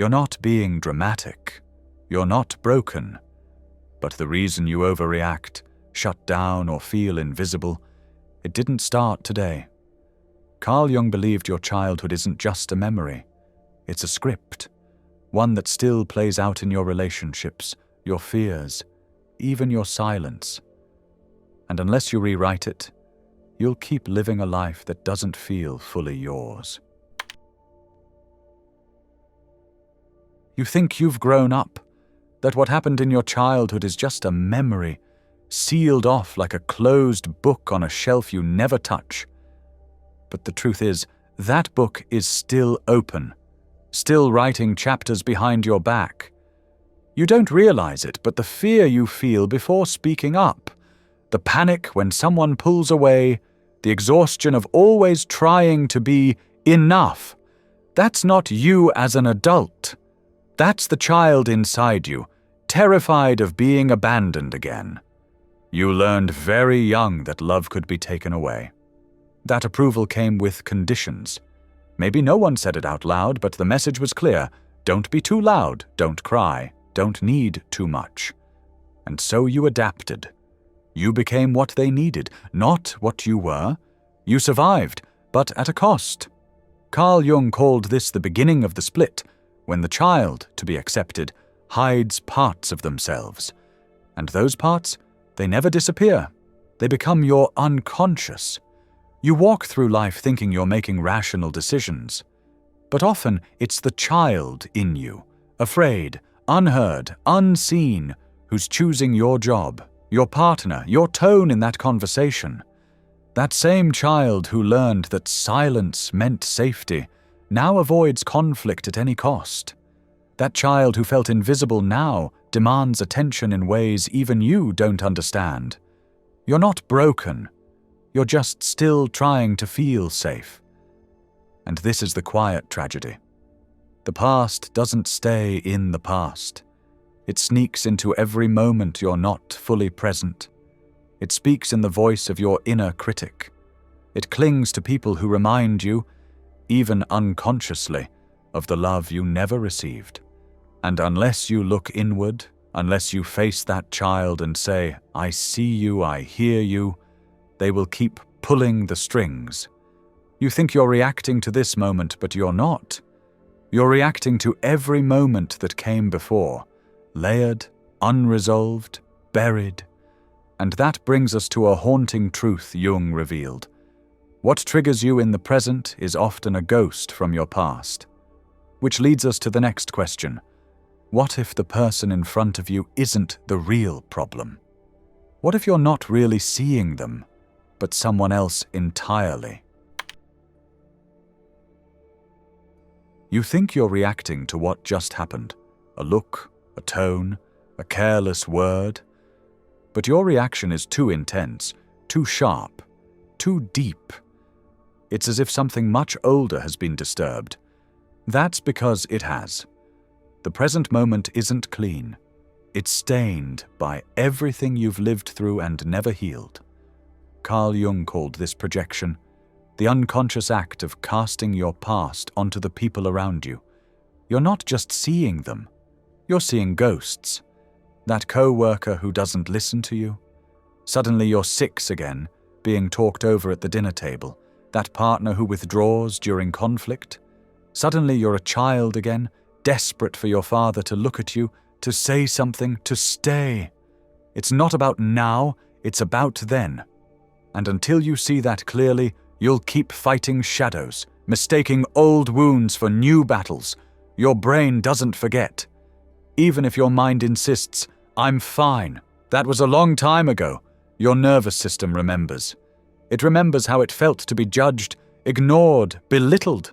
You're not being dramatic. You're not broken. But the reason you overreact, shut down, or feel invisible, it didn't start today. Carl Jung believed your childhood isn't just a memory. It's a script, one that still plays out in your relationships, your fears, even your silence. And unless you rewrite it, you'll keep living a life that doesn't feel fully yours. You think you've grown up, that what happened in your childhood is just a memory, sealed off like a closed book on a shelf you never touch. But the truth is, that book is still open, still writing chapters behind your back. You don't realize it, but the fear you feel before speaking up, the panic when someone pulls away, the exhaustion of always trying to be enough, that's not you as an adult. That's the child inside you, terrified of being abandoned again. You learned very young that love could be taken away. That approval came with conditions. Maybe no one said it out loud, but the message was clear. Don't be too loud, don't cry, don't need too much. And so you adapted. You became what they needed, not what you were. You survived, but at a cost. Carl Jung called this the beginning of the split, when the child, to be accepted, hides parts of themselves. And those parts, they never disappear. They become your unconscious. You walk through life thinking you're making rational decisions. But often it's the child in you, afraid, unheard, unseen, who's choosing your job, your partner, your tone in that conversation. That same child who learned that silence meant safety now avoids conflict at any cost. That child who felt invisible now demands attention in ways even you don't understand. You're not broken. You're just still trying to feel safe. And this is the quiet tragedy. The past doesn't stay in the past. It sneaks into every moment you're not fully present. It speaks in the voice of your inner critic. It clings to people who remind you, even unconsciously, of the love you never received. And unless you look inward, unless you face that child and say, I see you, I hear you, they will keep pulling the strings. You think you're reacting to this moment, but you're not. You're reacting to every moment that came before, layered, unresolved, buried. And that brings us to a haunting truth Jung revealed. What triggers you in the present is often a ghost from your past. Which leads us to the next question. What if the person in front of you isn't the real problem? What if you're not really seeing them, but someone else entirely? You think you're reacting to what just happened, a look, a tone, a careless word, but your reaction is too intense, too sharp, too deep. It's as if something much older has been disturbed. That's because it has. The present moment isn't clean. It's stained by everything you've lived through and never healed. Carl Jung called this projection, the unconscious act of casting your past onto the people around you. You're not just seeing them, you're seeing ghosts. That co-worker who doesn't listen to you. Suddenly you're 6 again, being talked over at the dinner table. That partner who withdraws during conflict. Suddenly you're a child again, desperate for your father to look at you, to say something, to stay. It's not about now, it's about then. And until you see that clearly, you'll keep fighting shadows, mistaking old wounds for new battles. Your brain doesn't forget. Even if your mind insists, I'm fine, that was a long time ago, your nervous system remembers. It remembers how it felt to be judged, ignored, belittled.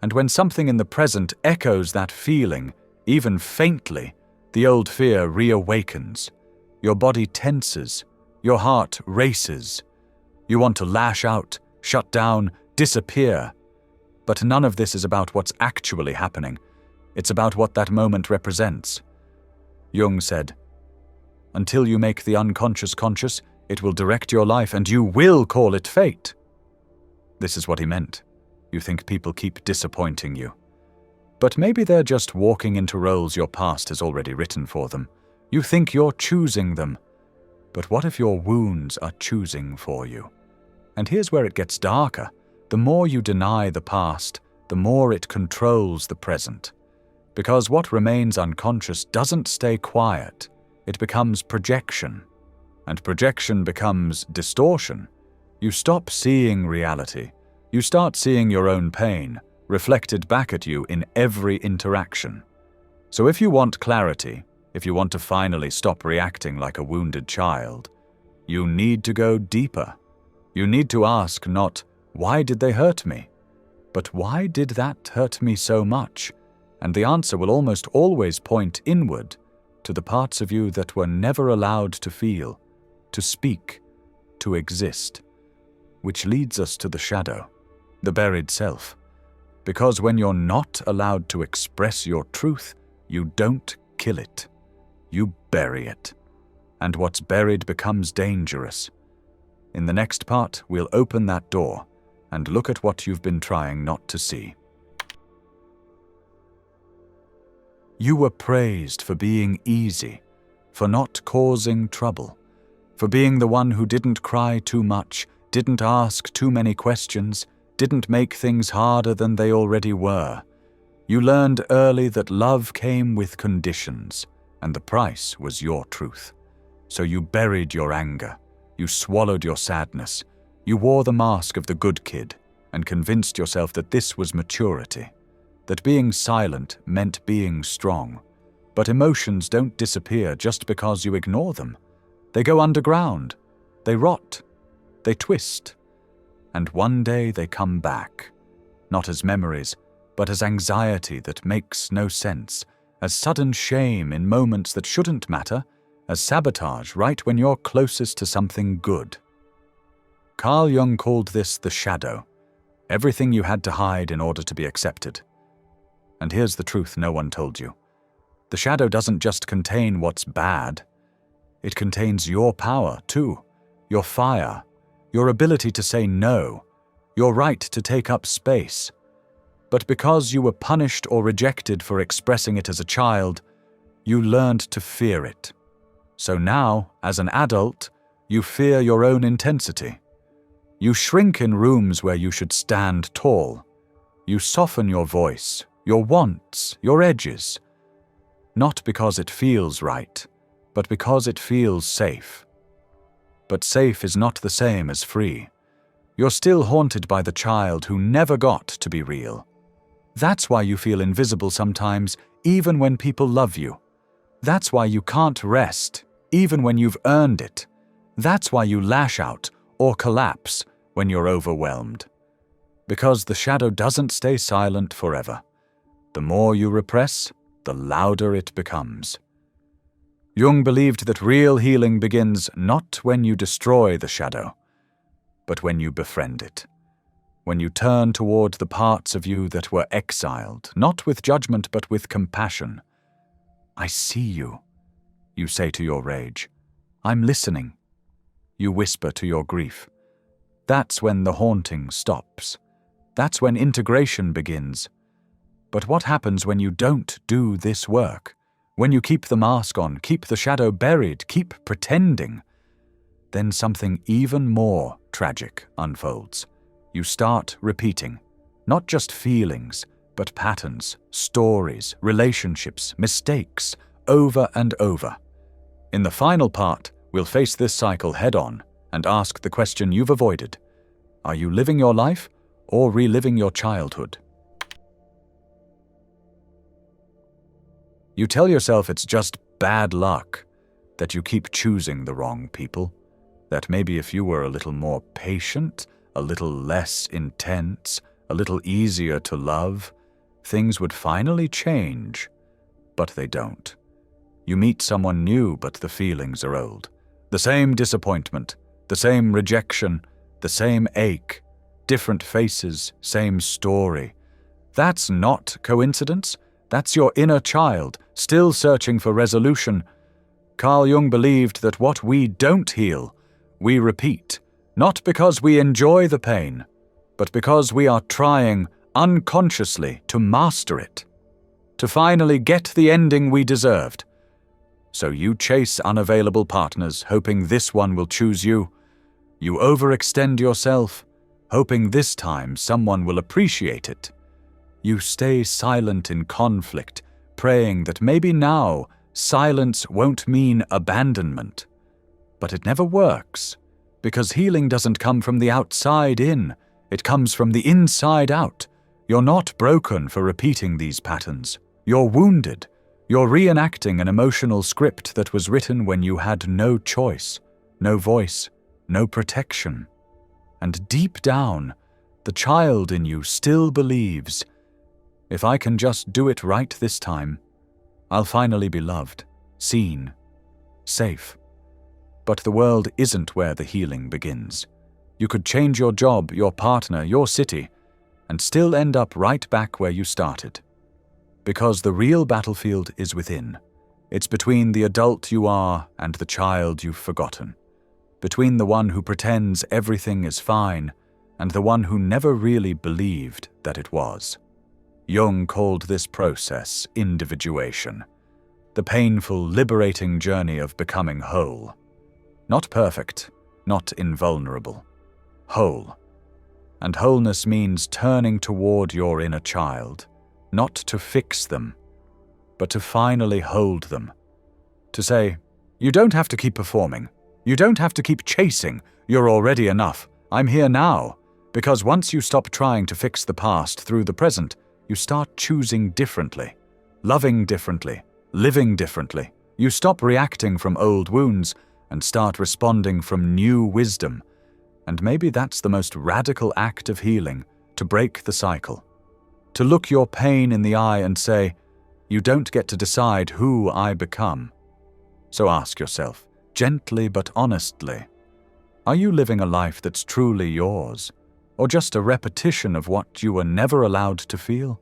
And when something in the present echoes that feeling, even faintly, the old fear reawakens. Your body tenses, your heart races. You want to lash out, shut down, disappear. But none of this is about what's actually happening. It's about what that moment represents. Jung said, until you make the unconscious conscious, it will direct your life and you will call it fate. This is what he meant. You think people keep disappointing you. But maybe they're just walking into roles your past has already written for them. You think you're choosing them. But what if your wounds are choosing for you? And here's where it gets darker. The more you deny the past, the more it controls the present. Because what remains unconscious doesn't stay quiet. It becomes projection. And projection becomes distortion. You stop seeing reality. You start seeing your own pain, reflected back at you in every interaction. So if you want clarity, if you want to finally stop reacting like a wounded child, you need to go deeper. You need to ask not, why did they hurt me? But why did that hurt me so much? And the answer will almost always point inward to the parts of you that were never allowed to feel, to speak, to exist. Which leads us to the shadow, the buried self. Because when you're not allowed to express your truth, you don't kill it. You bury it. And what's buried becomes dangerous. In the next part, we'll open that door and look at what you've been trying not to see. You were praised for being easy, for not causing trouble, for being the one who didn't cry too much, didn't ask too many questions, didn't make things harder than they already were. You learned early that love came with conditions, and the price was your truth. So you buried your anger, you swallowed your sadness, you wore the mask of the good kid, and convinced yourself that this was maturity, that being silent meant being strong. But emotions don't disappear just because you ignore them. They go underground, they rot, they twist, and one day they come back, not as memories, but as anxiety that makes no sense, as sudden shame in moments that shouldn't matter, as sabotage right when you're closest to something good. Carl Jung called this the shadow, everything you had to hide in order to be accepted. And here's the truth no one told you. The shadow doesn't just contain what's bad. It contains your power, too, your fire, your ability to say no, your right to take up space. But because you were punished or rejected for expressing it as a child, you learned to fear it. So now, as an adult, you fear your own intensity. You shrink in rooms where you should stand tall. You soften your voice, your wants, your edges. Not because it feels right, but because it feels safe. But safe is not the same as free. You're still haunted by the child who never got to be real. That's why you feel invisible sometimes, even when people love you. That's why you can't rest, even when you've earned it. That's why you lash out or collapse when you're overwhelmed. Because the shadow doesn't stay silent forever. The more you repress, the louder it becomes. Jung believed that real healing begins not when you destroy the shadow, but when you befriend it. When you turn toward the parts of you that were exiled, not with judgment but with compassion. I see you, you say to your rage. I'm listening. You whisper to your grief. That's when the haunting stops. That's when integration begins. But what happens when you don't do this work? When you keep the mask on, keep the shadow buried, keep pretending? Then something even more tragic unfolds. You start repeating, not just feelings, but patterns, stories, relationships, mistakes, over and over. In the final part, we'll face this cycle head-on and ask the question you've avoided. Are you living your life or reliving your childhood? You tell yourself it's just bad luck, that you keep choosing the wrong people, that maybe if you were a little more patient, a little less intense, a little easier to love, things would finally change. But they don't. You meet someone new, but the feelings are old. The same disappointment, the same rejection, the same ache, different faces, same story. That's not coincidence. That's your inner child, still searching for resolution. Carl Jung believed that what we don't heal, we repeat, not because we enjoy the pain, but because we are trying unconsciously to master it. to finally get the ending we deserved. So you chase unavailable partners, hoping this one will choose you. You overextend yourself, hoping this time someone will appreciate it. You stay silent in conflict, praying that maybe now silence won't mean abandonment. But it never works, because healing doesn't come from the outside in, it comes from the inside out. You're not broken for repeating these patterns. You're wounded. You're reenacting an emotional script that was written when you had no choice, no voice, no protection. And deep down, the child in you still believes, if I can just do it right this time, I'll finally be loved, seen, safe. But the world isn't where the healing begins. You could change your job, your partner, your city, and still end up right back where you started. Because the real battlefield is within. It's between the adult you are and the child you've forgotten. Between the one who pretends everything is fine and the one who never really believed that it was. Jung called this process individuation, the painful, liberating journey of becoming whole. Not perfect, not invulnerable. Whole. And wholeness means turning toward your inner child, not to fix them, but to finally hold them. To say, you don't have to keep performing. You don't have to keep chasing. You're already enough. I'm here now. Because once you stop trying to fix the past through the present, you start choosing differently, loving differently, living differently. You stop reacting from old wounds and start responding from new wisdom. And maybe that's the most radical act of healing, to break the cycle. To look your pain in the eye and say, you don't get to decide who I become. So ask yourself, gently but honestly, are you living a life that's truly yours, or just a repetition of what you were never allowed to feel?